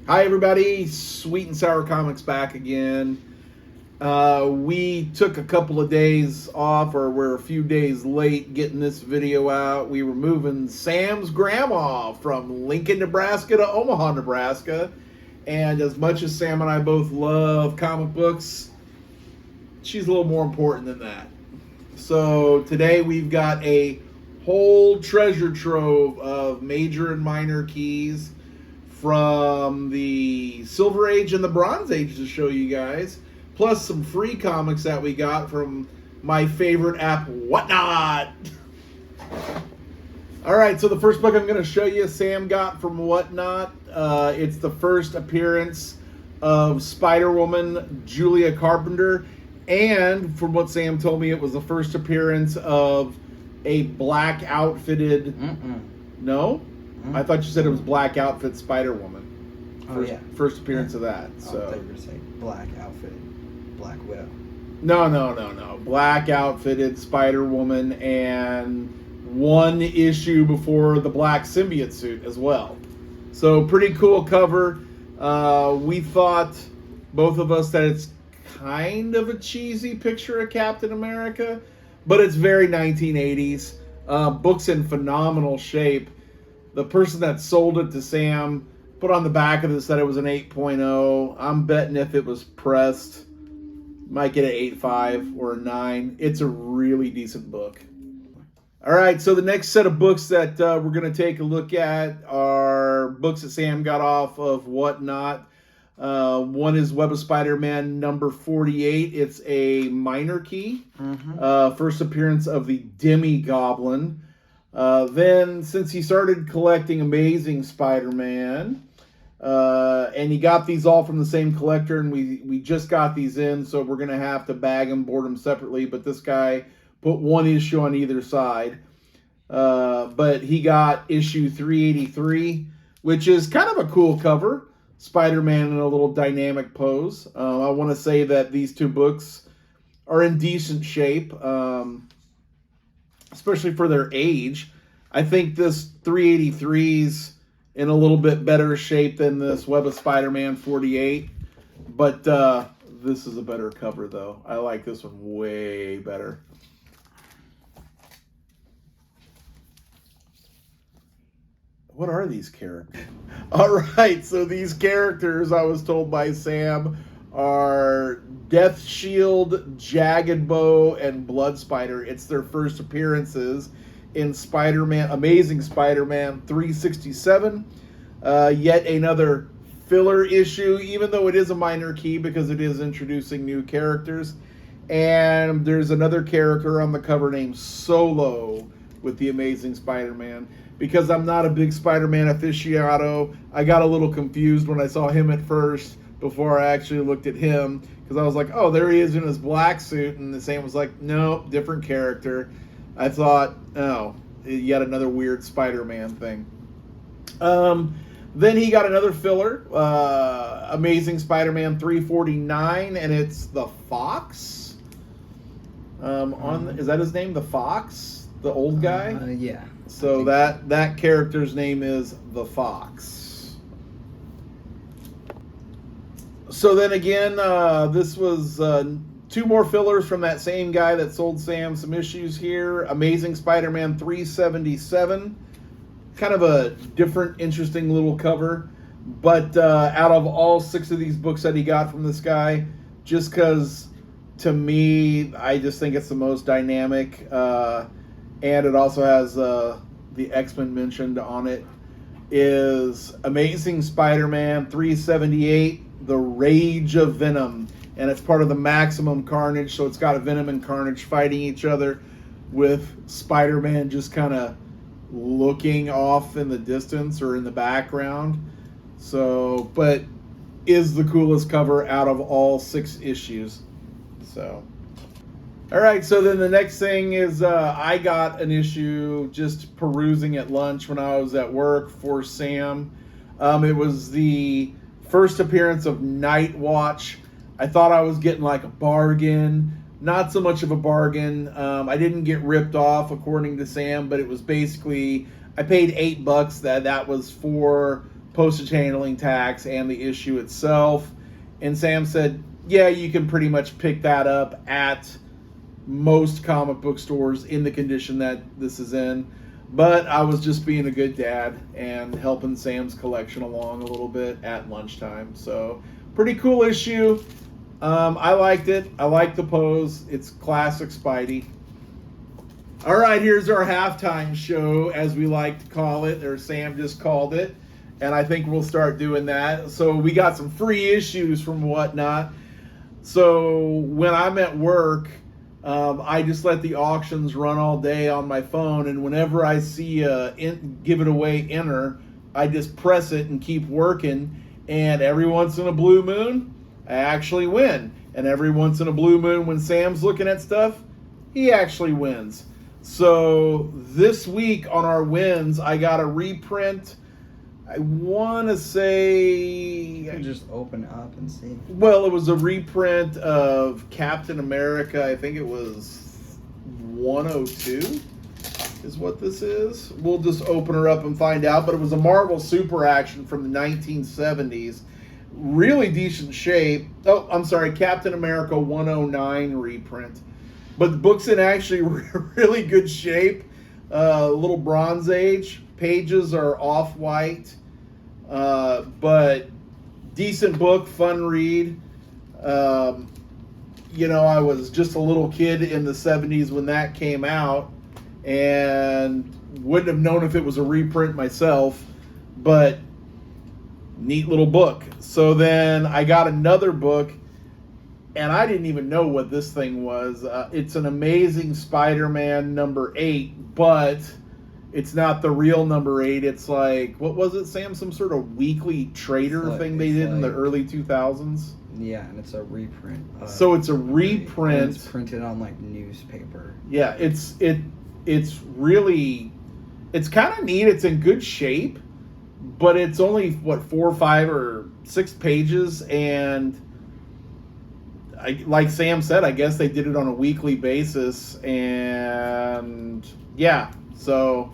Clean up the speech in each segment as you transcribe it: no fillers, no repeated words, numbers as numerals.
Hi everybody, Sweet and Sour Comics back again. We took a couple of days off, or we're a few days late getting this video out. We were moving Sam's grandma from Lincoln, Nebraska to Omaha, Nebraska. And as much as Sam and I both love comic books, she's a little more important than that. So today we've got a whole treasure trove of major and minor keys from the Silver Age and the Bronze Age to show you guys, plus some free comics that we got from my favorite app, Whatnot. All right, so the first book I'm going to show you, Sam got from Whatnot. It's the first appearance of Spider-Woman, Julia Carpenter, and from what Sam told me, it was the first appearance of a black outfitted... No? I thought you said it was Black Outfit Spider-Woman. First appearance of that. So. I thought you were going to say Black Outfit Black Widow. No. Black Outfitted Spider-Woman, and one issue before the black symbiote suit as well. So pretty cool cover. We thought, both of us, that it's kind of a cheesy picture of Captain America, but it's very 1980s. Book's in phenomenal shape. The person that sold it to Sam put on the back of this that it was an 8.0. I'm betting if it was pressed, might get an 8.5 or a 9. It's a really decent book. All right, so the next set of books that we're going to take a look at are books that Sam got off of Whatnot. One is Web of Spider-Man number 48. It's a minor key. First appearance of the Demi-Goblin. Then, since he started collecting Amazing Spider-Man, and he got these all from the same collector, and we just got these in, so we're going to have to bag them, board them separately, but this guy put one issue on either side. But he got issue 383, which is kind of a cool cover. Spider-Man in a little dynamic pose. I want to say that these two books are in decent shape. Especially for their age. I think this 383's in a little bit better shape than this Web of Spider-Man 48. But this is a better cover, though. I like this one way better. What are these characters? All right, so these characters, I was told by Sam, are Death Shield, Jagged Bow, and Blood Spider. It's their first appearances in Amazing Spider-Man 367. Yet another filler issue, even though it is a minor key because it is introducing new characters. And there's another character on the cover named Solo with the Amazing Spider-Man. Because I'm not a big Spider-Man aficionado, I got a little confused when I saw him at first before I actually looked at him, because I was like, oh, there he is in his black suit, and the Sam was like, no, different character. I thought, oh, yet another weird Spider-Man thing. Then he got another filler, Amazing Spider-Man 349, and it's the Fox. Is that his name, the Fox, the old guy? Yeah. So that character's name is the Fox. So then again, this was two more fillers from that same guy that sold Sam some issues here. Amazing Spider-Man 377. Kind of a different, interesting little cover. But out of all 6 of these books that he got from this guy, just because, to me, I just think it's the most dynamic. And it also has the X-Men mentioned on it, is Amazing Spider-Man 378, The Rage of Venom. And it's part of the Maximum Carnage, so it's got Venom and Carnage fighting each other with Spider-Man just kind of looking off in the distance or in the background. So, but is the coolest cover out of all 6 issues. So... All right, so then the next thing is I got an issue just perusing at lunch when I was at work for Sam. It was the first appearance of Night Watch. I thought I was getting like a bargain, not so much of a bargain. I didn't get ripped off according to Sam, but it was basically, I paid $8. That was for postage handling tax and the issue itself. And Sam said, yeah, you can pretty much pick that up at most comic book stores in the condition that this is in. But I was just being a good dad and helping Sam's collection along a little bit at lunchtime. So, pretty cool issue. I liked it. I like the pose. It's classic Spidey. All right, here's our halftime show, as we like to call it, or Sam just called it. And I think we'll start doing that. So we got some free issues from Whatnot. So when I'm at work, I just let the auctions run all day on my phone. And whenever I see give it away enter, I just press it and keep working. And every once in a blue moon, I actually win. And every once in a blue moon, when Sam's looking at stuff, he actually wins. So this week on our wins, I got a reprint. I want to say... You can just open up and see. Well, it was a reprint of Captain America. I think it was 102 is what this is. We'll just open her up and find out. But it was a Marvel Super Action from the 1970s. Really decent shape. Oh, I'm sorry, Captain America 109 reprint. But the book's in actually really good shape. Little Bronze Age. Pages are off-white. But decent book, fun read. You know, I was just a little kid in the 70s when that came out and wouldn't have known if it was a reprint myself, but neat little book. So then I got another book, and I didn't even know what this thing was. It's an Amazing Spider-Man number 8, but it's not the real number 8. It's like, what was it, Sam? Some sort of weekly trader thing they did in the early 2000s? Yeah, and it's a reprint. So it's a reprint. It's printed on like newspaper. Yeah, it's really, it's kind of neat. It's in good shape, but it's only, 4 or 5 or 6 pages, and like Sam said, I guess they did it on a weekly basis, and yeah, so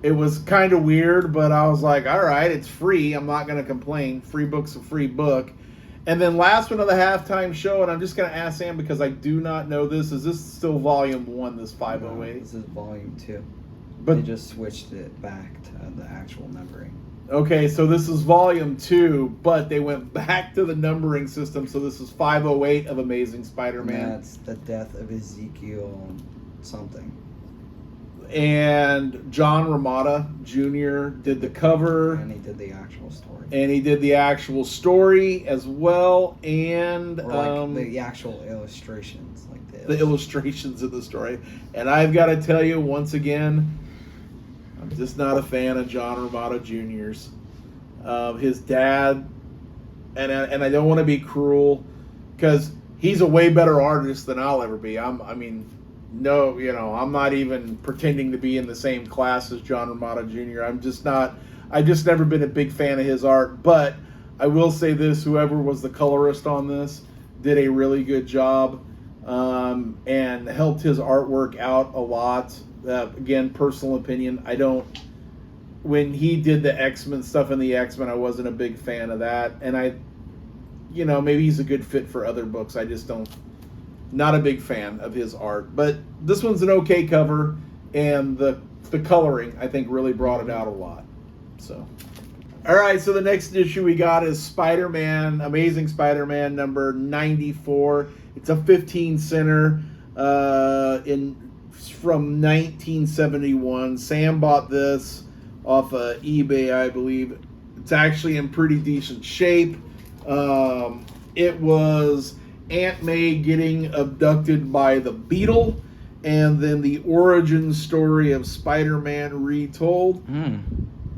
it was kind of weird, but I was like, all right, it's free. I'm not going to complain. Free book's a free book. And then last one of the halftime show, and I'm just going to ask Sam because I do not know this. Is this still volume 1, this 508? No, this is volume 2. But they just switched it back to the actual numbering. Okay, so this is volume 2, but they went back to the numbering system, so this is 508 of Amazing Spider-Man. And that's the death of Ezekiel something. And John Romita Jr. did the cover. And he did the actual story. And he did the actual story as well, and or like the actual illustrations. Like the illustrations of the story. And I've got to tell you, once again, I'm just not a fan of John Romita Jr.'s. His dad, and I don't want to be cruel, because he's a way better artist than I'll ever be. I'm not even pretending to be in the same class as John Romita Jr. I've just never been a big fan of his art. But I will say this: whoever was the colorist on this did a really good job, and helped his artwork out a lot. Again, personal opinion. When he did the X-Men stuff in the X-Men, I wasn't a big fan of that. And maybe he's a good fit for other books. I just not a big fan of his art. But this one's an okay cover, and the coloring, I think, really brought it out a lot. So, all right, so the next issue we got is Spider-Man, Amazing Spider-Man number 94. It's a 15-center from 1971. Sam bought this off of eBay, I believe. It's actually in pretty decent shape. It was Aunt May getting abducted by the Beetle, and then the origin story of Spider-Man retold.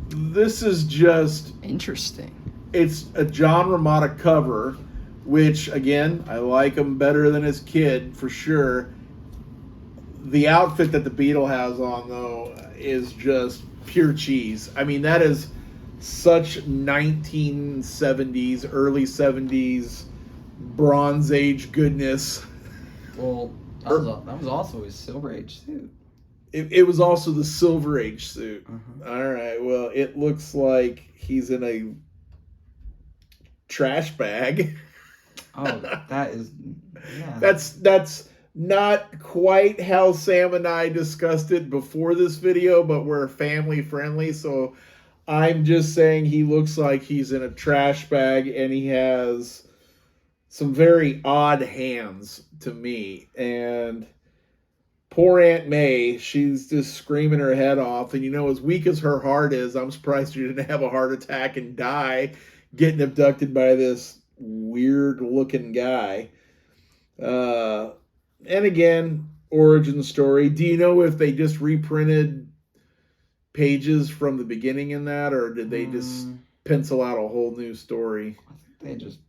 This is just interesting. It's a John Romita cover, which, again, I like him better than his kid, for sure. The outfit that the Beetle has on, though, is just pure cheese. I mean, that is such 1970s, early 70s Bronze Age goodness. Well, that was also his Silver Age suit. It was also the Silver Age suit. Uh-huh. All right. Well, it looks like he's in a trash bag. Oh, that is, yeah. That's not quite how Sam and I discussed it before this video, but we're family friendly, so I'm just saying he looks like he's in a trash bag, and he has some very odd hands to me. And poor Aunt May, she's just screaming her head off. And as weak as her heart is, I'm surprised she didn't have a heart attack and die getting abducted by this weird looking guy. And again, origin story. Do you know if they just reprinted pages from the beginning in that, or did they just pencil out a whole new story? I think they just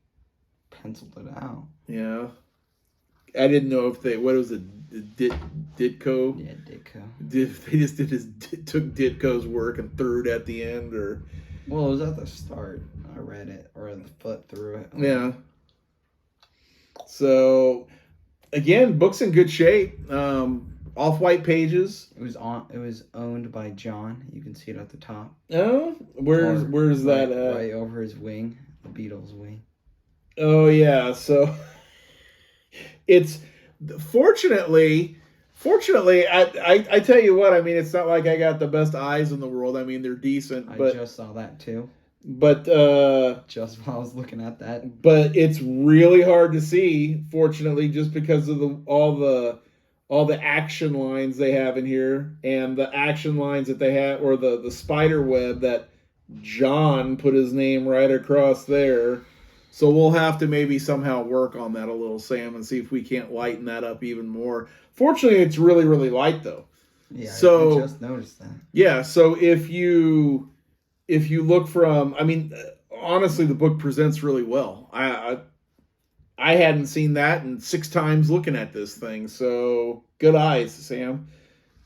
penciled it out. Yeah. I didn't know if they, what was it, Ditko? Yeah, Ditko. They just took Ditko's work and threw it at the end, or? Well, it was at the start. I read it, or the foot through it. Yeah. So, again, book's in good shape. Off-white pages. It was owned by John. You can see it at the top. Oh, where's that? Right over his wing, the Beatles' wing. Oh yeah. So it's fortunately, I tell you what. I mean, it's not like I got the best eyes in the world. I mean, they're decent. I But just saw that too. But just while I was looking at that. But it's really hard to see. Fortunately, just because of all the action lines they have in here, and the action lines that they have, or the spider web that John put his name right across there. So we'll have to maybe somehow work on that a little, Sam, and see if we can't lighten that up even more. Fortunately, it's really, really light though. Yeah, so, I just noticed that. Yeah, so if you look from, I mean, honestly, the book presents really well. I hadn't seen that in 6 times looking at this thing, so good eyes, Sam.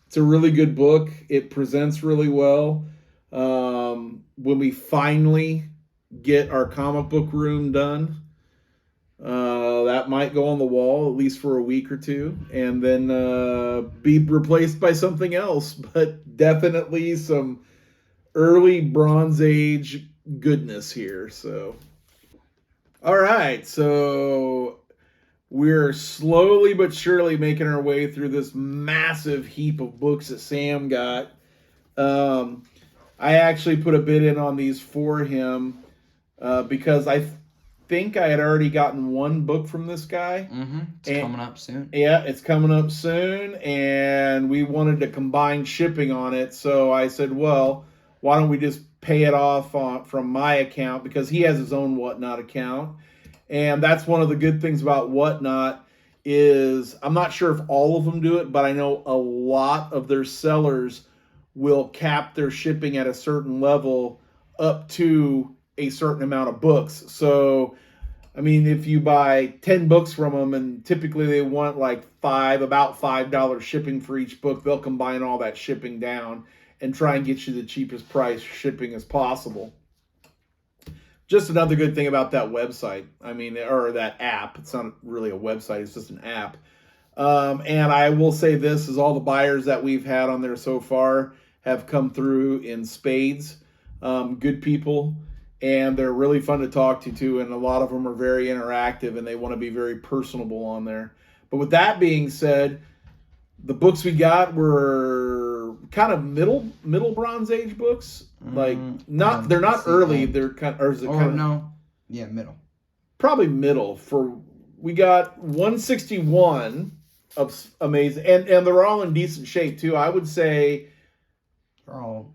It's a really good book. It presents really well. When we finally get our comic book room done, that might go on the wall at least for a week or two, and then be replaced by something else. But definitely some early Bronze Age goodness here. So, all right, so we're slowly but surely making our way through this massive heap of books that Sam got. I actually put a bid in on these for him because I think I had already gotten one book from this guy. It's coming up soon. Yeah, it's coming up soon, and we wanted to combine shipping on it. So I said, well, why don't we just pay it off from my account, because he has his own Whatnot account. And that's one of the good things about Whatnot is, I'm not sure if all of them do it, but I know a lot of their sellers will cap their shipping at a certain level up to a certain amount of books. So, I mean, if you buy 10 books from them, and typically they want like about $5 shipping for each book, they'll combine all that shipping down and try and get you the cheapest price shipping as possible. Just another good thing about that website, I mean, or that app. It's not really a website, it's just an app. And I will say this, is all the buyers that we've had on there so far have come through in spades. Good people, and they're really fun to talk to too, and a lot of them are very interactive, and they want to be very personable on there. But with that being said, the books we got were kind of middle Bronze Age books. Like, they're not early, they're kind of, or is it kind of, no, yeah, middle. Probably middle. We got 161 of amazing, and they're all in decent shape too. I would say they're all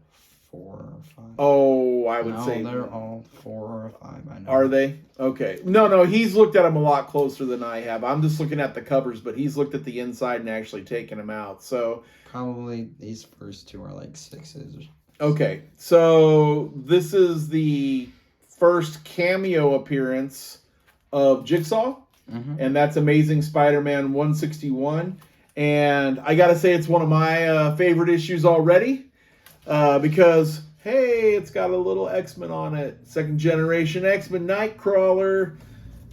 4 or 5. Oh, I would say they're all 4 or 5. I know. Are they? Okay. No, he's looked at them a lot closer than I have. I'm just looking at the covers, but he's looked at the inside and actually taken them out. So probably these first 2 are like 6s. Okay, so this is the first cameo appearance of Jigsaw, and that's Amazing Spider-Man 161. And I gotta say, it's one of my favorite issues already, because, hey, it's got a little X-Men on it. Second generation X-Men Nightcrawler.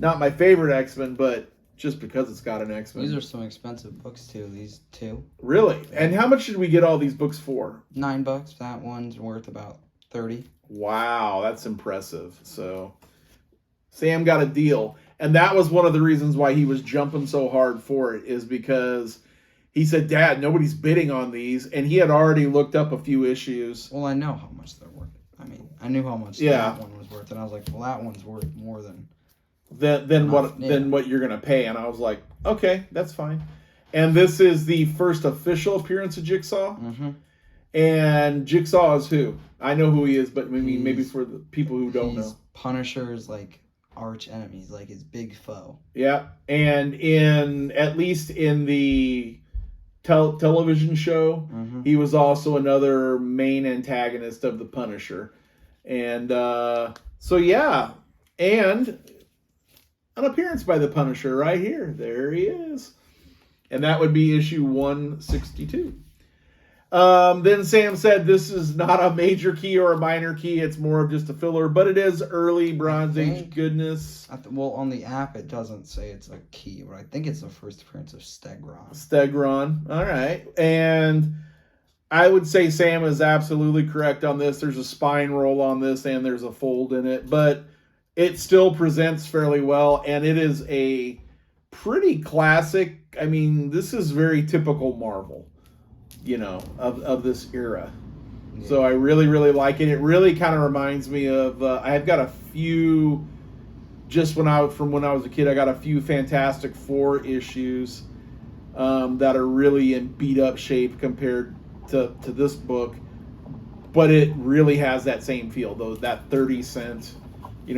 Not my favorite X-Men, but just because it's got an X-Men. These are some expensive books too. These two. Really? And how much did we get all these books for? $9. That one's worth about 30. Wow, that's impressive. So Sam got a deal. And that was one of the reasons why he was jumping so hard for it, is because he said, Dad, nobody's bidding on these. And he had already looked up a few issues. Well, I know how much they're worth. I mean, I knew how much that one was worth. And I was like, well, that one's worth more than what you're going to pay. And I was like, okay, that's fine. And this is the first official appearance of Jigsaw. Mm-hmm. And Jigsaw is who? I know who he is, but maybe for the people who don't know. Punisher's like arch enemies, like his big foe. Yeah, and at least in the television show, he was also another main antagonist of the Punisher. And so yeah, and an appearance by the Punisher right here. There he is. And that would be issue 162. Then Sam said this is not a major key or a minor key. It's more of just a filler, but it is early Bronze Age goodness. Well, on the app, it doesn't say it's a key, but I think it's the first appearance of Stegron. Stegron. All right. And I would say Sam is absolutely correct on this. There's a spine roll on this, and there's a fold in it, but it still presents fairly well, and it is a pretty classic. I mean, this is very typical Marvel, of this era. Yeah. So I really, really like it. It really kind of reminds me of, I've got a few, when I was a kid, I got a few Fantastic Four issues that are really in beat up shape compared to this book, but it really has that same feel, though. That 30-cent,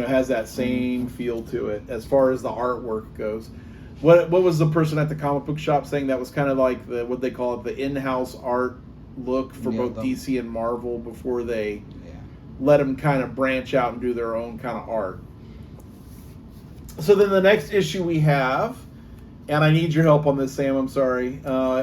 has that same feel to it as far as the artwork goes. What was the person at the comic book shop saying? That was kind of like what they call it, the in-house art look for both DC and Marvel before they let them kind of branch out and do their own kind of art. So then the next issue we have, and I need your help on this, Sam, I'm sorry,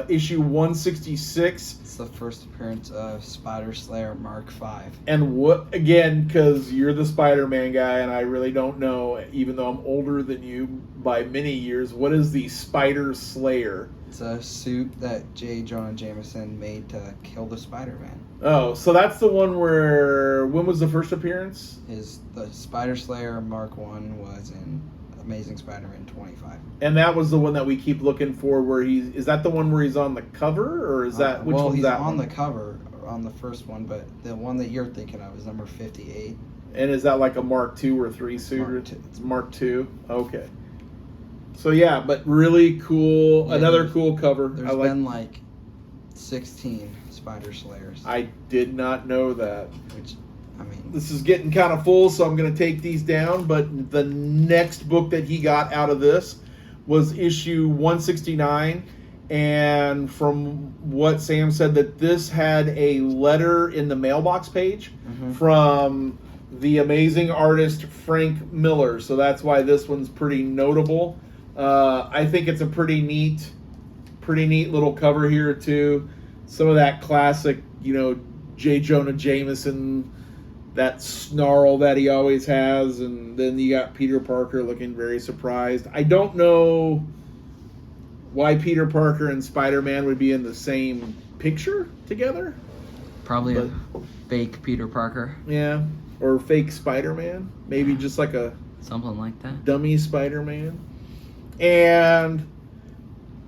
issue 166. It's the first appearance of Spider Slayer Mark V. And what, again, because you're the Spider-Man guy and I really don't know, even though I'm older than you by many years, what is the Spider Slayer? It's a suit that J. Jonah Jameson made to kill the Spider-Man. Oh, so that's the one when was the first appearance? The Spider Slayer Mark I was in Amazing Spider-Man 25. And that was the one that we keep looking for, where is that the one where he's on the cover, or is that, which one's that one? He's on the cover on the first one, but the one that you're thinking of is number 58. And is that like a Mark II or 3 suit? It's Mark II? Okay. So yeah, but really cool, another cool cover. There's been like 16 Spider Slayers. I did not know that. Which, I mean, this is getting kind of full, so I'm going to take these down. But the next book that he got out of this was issue 169. And from what Sam said, that this had a letter in the mailbox page from the amazing artist Frank Miller. So that's why this one's pretty notable. I think it's a pretty neat little cover here too. Some of that classic, J. Jonah Jameson, that snarl that he always has, and then you got Peter Parker looking very surprised. I don't know why Peter Parker and Spider-Man would be in the same picture together. Probably a fake Peter Parker. Yeah, or fake Spider-Man. Maybe just like a something like that. Dummy Spider-Man. And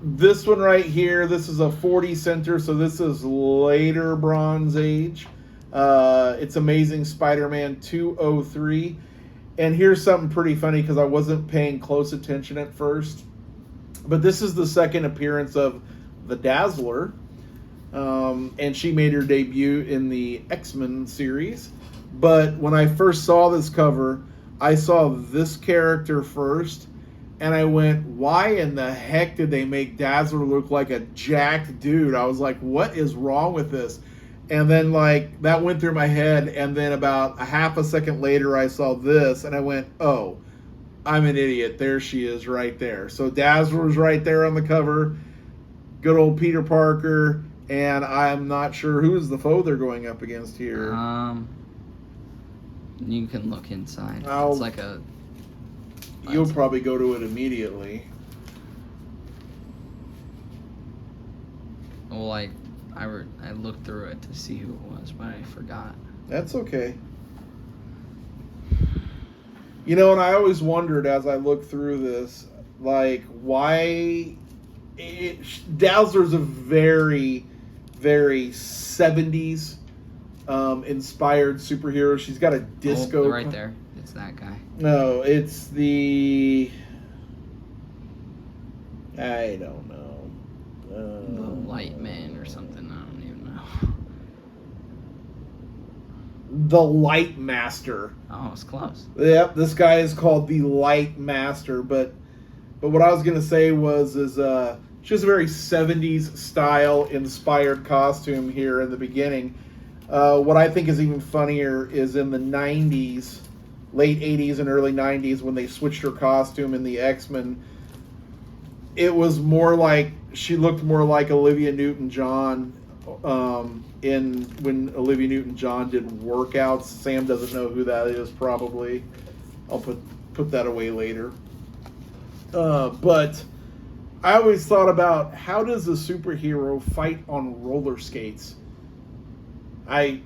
this one right here, this is a 40 center, so this is later Bronze Age. It's Amazing Spider-Man 203. And here's something pretty funny, because I wasn't paying close attention at first. But this is the second appearance of the Dazzler. And she made her debut in the X-Men series. But when I first saw this cover, I saw this character first. And I went, why in the heck did they make Dazzler look like a jacked dude? I was like, what is wrong with this? And then, that went through my head. And then about a half a second later, I saw this. And I went, oh, I'm an idiot. There she is right there. So Dazzler's right there on the cover. Good old Peter Parker. And I'm not sure who's the foe they're going up against here. You can look inside. It's like a... You'll probably go to it immediately. Well, I looked through it to see who it was, but I forgot. That's okay. You know, and I always wondered as I looked through this, like, why... Dazzler's a very, very 70s inspired superhero. She's got a disco... Oh, right there. It's that guy. No, it's the... I don't know. The Light Man or something. I don't even know. The Light Master. Oh, it's close. Yep, this guy is called the Light Master. But what I was gonna say was she has a very 70s style inspired costume here in the beginning. What I think is even funnier is in the 90s, late 80s and early 90s, when they switched her costume in the X-Men. It was more like she looked more like Olivia Newton-John when Olivia Newton-John did workouts. Sam doesn't know who that is, probably. I'll put that away later. But I always thought about, how does a superhero fight on roller skates? I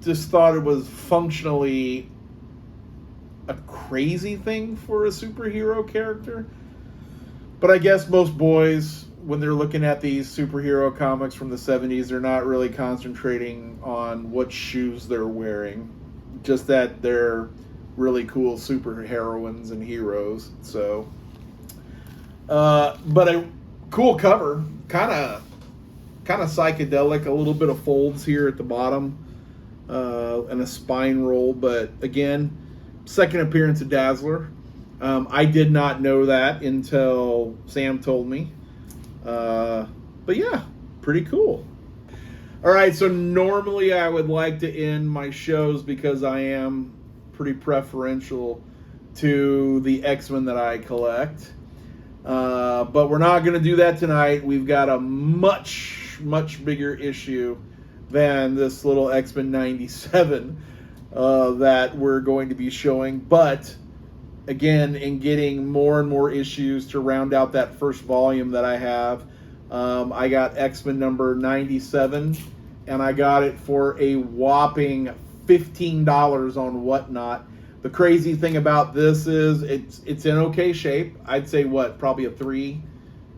just thought it was functionally a crazy thing for a superhero character. But I guess most boys, when they're looking at these superhero comics from the 70s, they're not really concentrating on what shoes they're wearing. Just that they're really cool superheroines and heroes. So, but a cool cover, kind of psychedelic. A little bit of folds here at the bottom, and a spine roll. But again, second appearance of Dazzler. I did not know that until Sam told me. But yeah, pretty cool. All right, so normally I would like to end my shows, because I am pretty preferential to the X-Men that I collect. But we're not going to do that tonight. We've got a much, much bigger issue than this little X-Men 97 that we're going to be showing. But again, in getting more and more issues to round out that first volume that I have, I got X-Men number 97, and I got it for a whopping $15 on Whatnot. The crazy thing about this is it's in okay shape. I'd say probably a 3,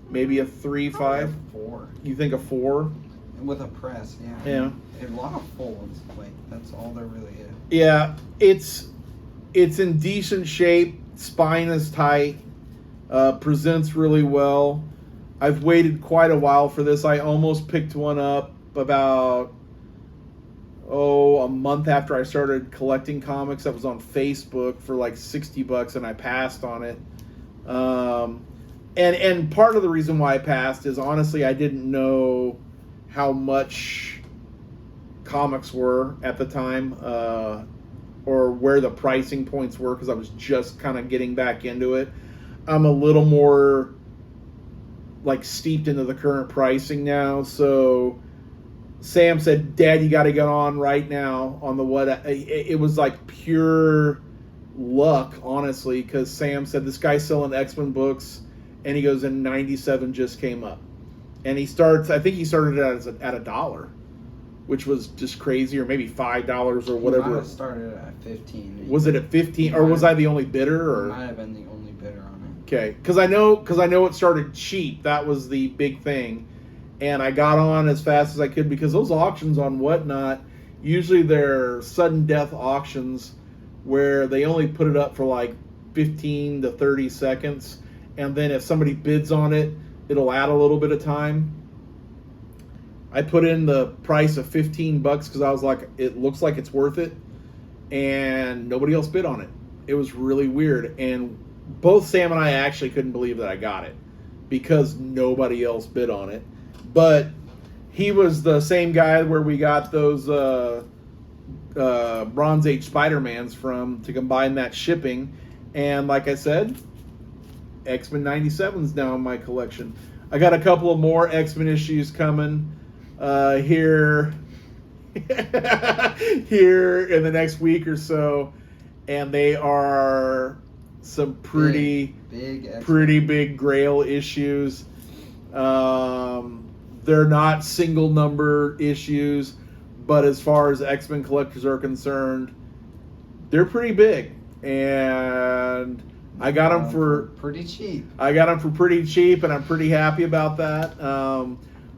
maybe a 3.5. 4. You think a 4? With a press, yeah. Yeah. A lot of folds. Like, that's all there really is. Yeah, it's in decent shape. Spine is tight. Presents really well. I've waited quite a while for this. I almost picked one up about a month after I started collecting comics. That was on Facebook for like $60, and I passed on it. And part of the reason why I passed is, honestly, I didn't know how much comics were at the time, or where the pricing points were, because I was just kind of getting back into it. I'm a little more steeped into the current pricing now. So Sam said, "Dad, you got to get on right now on the what." It was like pure luck, honestly, because Sam said this guy's selling X-Men books, and he goes, and 97 just came up, and I think he started it at $1, which was just crazy, or maybe $5 or whatever. Might have started at 15. Maybe. Was it at 15, or was I the only bidder? Or might have been the only bidder on it. Okay, because I know it started cheap. That was the big thing, and I got on as fast as I could, because those auctions on Whatnot, usually they're sudden death auctions where they only put it up for like 15 to 30 seconds, and then if somebody bids on it, it'll add a little bit of time. I put in the price of $15 because I was like, it looks like it's worth it, and nobody else bid on it. It was really weird, and both Sam and I actually couldn't believe that I got it, because nobody else bid on it. But he was the same guy where we got those Bronze Age Spider-Mans from, to combine that shipping. And like I said, X-Men 97's now in my collection. I got a couple of more X-Men issues coming here in the next week or so, and they are some pretty big Grail issues. They're not single number issues, but as far as X-Men collectors are concerned, they're pretty big. And I got them for pretty cheap. I got them for pretty cheap, and I'm pretty happy about that.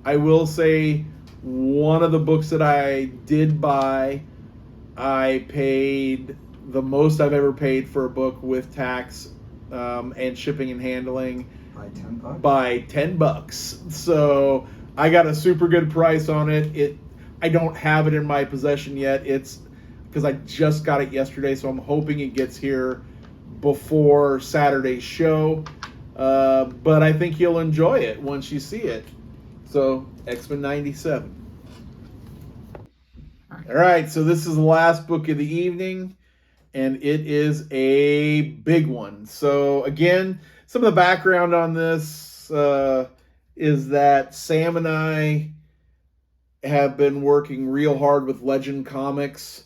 I will say one of the books that I did buy, I paid the most I've ever paid for a book with tax and shipping and handling by $10. So I got a super good price on it. I don't have it in my possession yet. It's because I just got it yesterday, so I'm hoping it gets here before Saturday's show. But I think you'll enjoy it once you see it. So X-Men 97. All right, so this is the last book of the evening, and it is a big one. So again, some of the background on this is that Sam and I have been working real hard with Legend Comics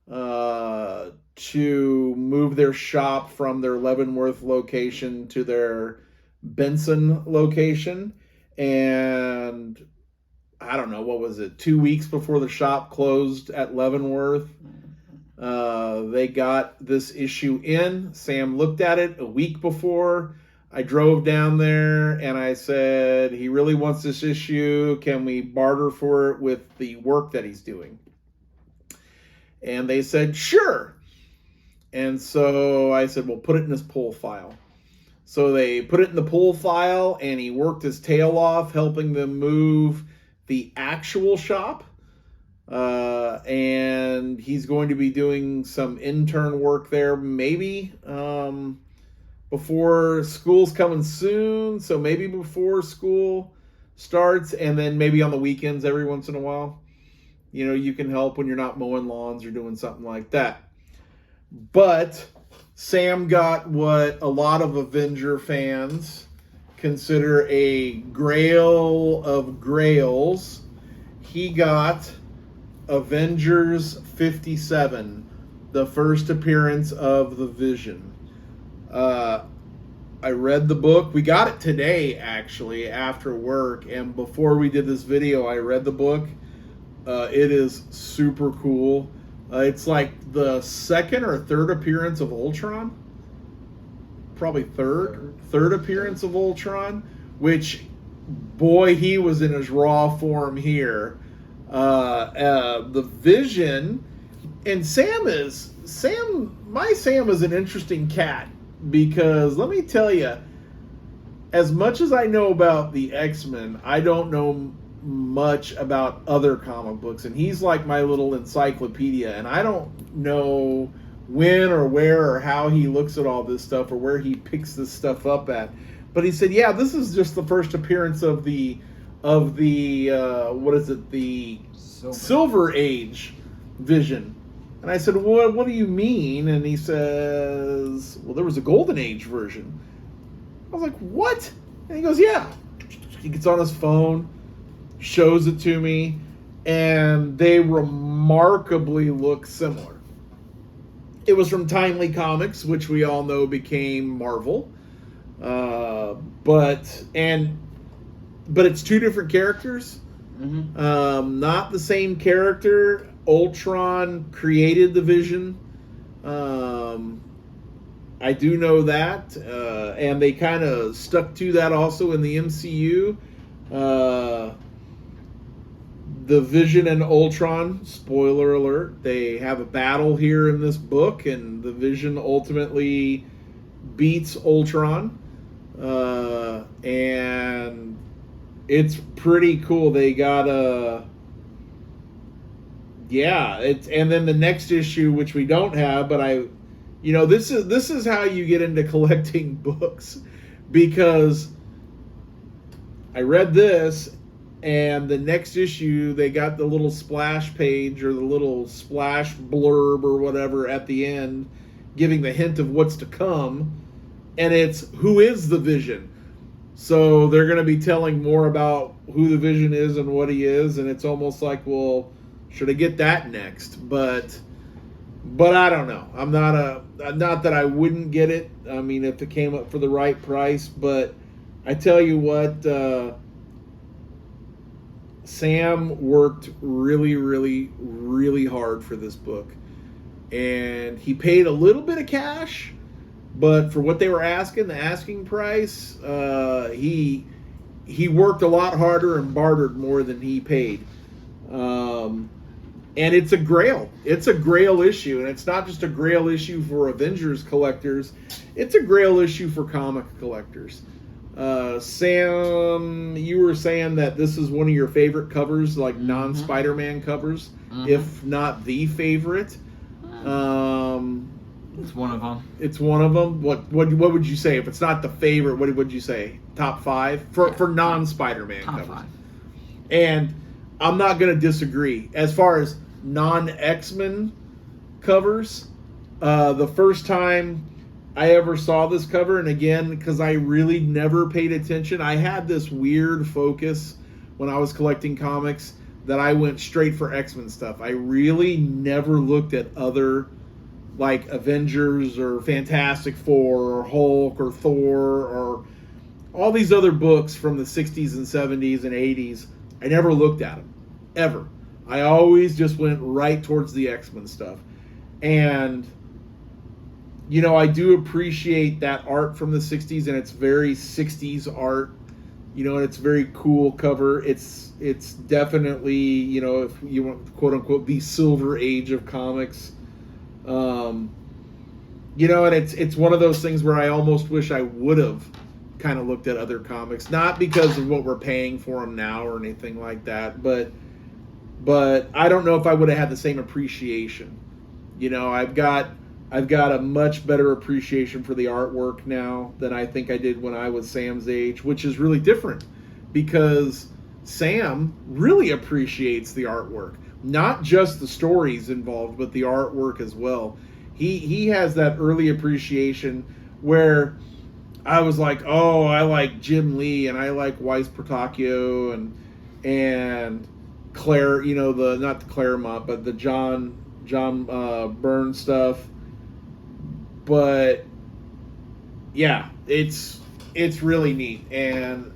to move their shop from their Leavenworth location to their Benson location. And I don't know, what was it, 2 weeks before the shop closed at Leavenworth, they got this issue in. Sam looked at it a week before. I drove down there and I said, he really wants this issue. Can we barter for it with the work that he's doing? And they said, sure. And so I said, well, put it in this pull file. So they put it in the pull file, and he worked his tail off helping them move the actual shop. And he's going to be doing some intern work there, maybe before school's coming soon. So maybe before school starts, and then maybe on the weekends every once in a while. You know, you can help when you're not mowing lawns or doing something like that. But Sam got what a lot of Avenger fans consider a grail of grails. He got Avengers 57, the first appearance of the Vision. I read the book. We got it today, actually, after work. And before we did this video, I read the book. It is super cool. It's like the second or third appearance of Ultron. Probably third appearance of Ultron, which, boy, he was in his raw form here. The Vision, and my Sam is an interesting cat, because let me tell you, as much as I know about the X-Men, I don't know much about other comic books, and he's like my little encyclopedia, and I don't know when or where or how he looks at all this stuff or where he picks this stuff up at. But he said, yeah, this is just the first appearance of the what is it, the Silver Age Vision. And I said, what do you mean? And he says, well, there was a Golden Age version. I was like, what? And he goes, yeah. He gets on his phone, shows it to me, and they remarkably look similar. It was from Timely Comics, which we all know became Marvel. But it's two different characters. Mm-hmm. Not the same character. Ultron created the Vision. I do know that. And they kind of stuck to that also in the MCU. The Vision and Ultron, spoiler alert, they have a battle here in this book, and the Vision ultimately beats Ultron. And it's pretty cool. They got and then the next issue, which we don't have, but this is how you get into collecting books, because I read this, and the next issue they got the little splash page or the little splash blurb or whatever at the end, giving the hint of what's to come, and it's who is the Vision. So they're going to be telling more about who the Vision is and what he is, and it's almost like, well, should I get that next? But I don't know. I'm not that I wouldn't get it. I mean, if it came up for the right price. But I tell you what, Sam worked really, really, really hard for this book. And he paid a little bit of cash, but for what they were asking, the asking price, he worked a lot harder and bartered more than he paid. And it's a Grail. It's a Grail issue, and it's not just a Grail issue for Avengers collectors. It's a Grail issue for comic collectors. Sam, you were saying that this is one of your favorite covers, like non-Spider-Man covers, if not the favorite. It's one of them. It's one of them. What would you say if it's not the favorite? What would you say? Top 5 for non-Spider-Man Top covers. 5. And I'm not going to disagree. As far as non-X-Men covers, the first time I ever saw this cover, and again, because I really never paid attention, I had this weird focus when I was collecting comics that I went straight for X-Men stuff. I really never looked at other, like, Avengers or Fantastic Four or Hulk or Thor or all these other books from the 60s and 70s and 80s. I never looked at them, ever. I always just went right towards the X-Men stuff. And, you know, I do appreciate that art from the 60s, and it's very 60s art, you know, and it's very cool cover. It's definitely, you know, if you want, quote unquote, the silver age of comics. You know, and it's one of those things where I almost wish I would have kind of looked at other comics, not because of what we're paying for them now or anything like that, but I don't know if I would have had the same appreciation. You know, I've got a much better appreciation for the artwork now than I think I did when I was Sam's age, which is really different because Sam really appreciates the artwork, not just the stories involved, but the artwork as well. He has that early appreciation where I was like, oh, I like Jim Lee and I like Weiss Portacchio and Claire, you know, not the Claremont, but the John Byrne stuff. But yeah, it's really neat, and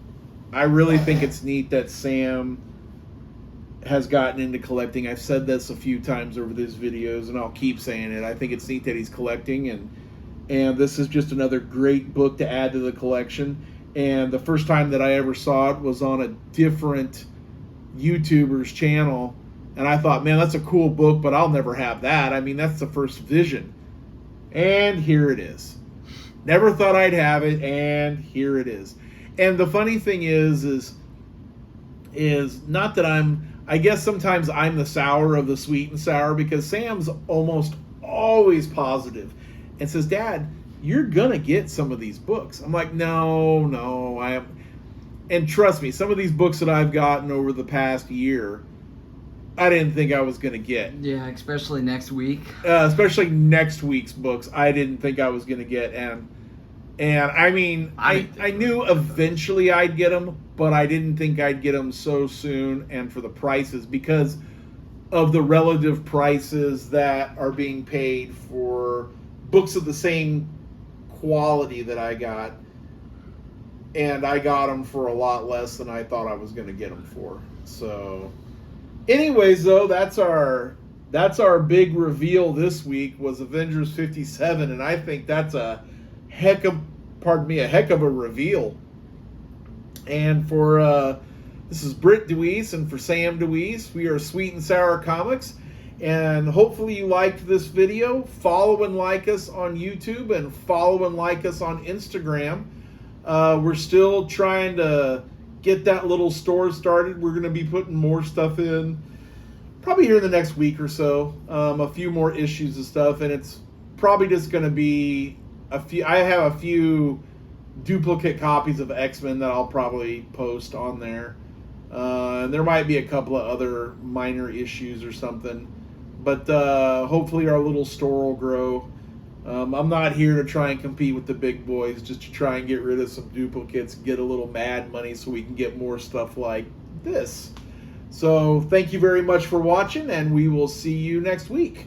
I really think it's neat that Sam has gotten into collecting. I've said this a few times over these videos, and I'll keep saying it. I think it's neat that he's collecting, and this is just another great book to add to the collection. And the first time that I ever saw it was on a different YouTuber's channel, and I thought, man, that's a cool book, but I'll never have that. I mean, that's the first vision. And here it is. Never thought I'd have it, and here it is. And the funny thing is not that I guess sometimes I'm the sour of the sweet and sour, because Sam's almost always positive and says, Dad, you're gonna get some of these books. I'm like, no, I am. And trust me, some of these books that I've gotten over the past year, I didn't think I was going to get. Yeah, especially next week. Especially next week's books, I didn't think I was going to get. And I mean, I knew eventually I'd get them, but I didn't think I'd get them so soon and for the prices, because of the relative prices that are being paid for books of the same quality that I got. And I got them for a lot less than I thought I was going to get them for. So, anyways, though, that's our big reveal this week was Avengers 57, and I think that's a heck of a reveal. And for this is Britt DeWeese, and for Sam DeWeese, we are Sweet and Sour Comics. And hopefully you liked this video. Follow and like us on YouTube, and follow and like us on Instagram. We're still trying to get that little store started. We're going to be putting more stuff in probably here in the next week or so. A few more issues and stuff, and it's probably just going to be I have a few duplicate copies of X-Men that I'll probably post on there. And there might be a couple of other minor issues or something. But hopefully our little store will grow. I'm not here to try and compete with the big boys, just to try and get rid of some duplicates, get a little mad money so we can get more stuff like this. So thank you very much for watching, and we will see you next week.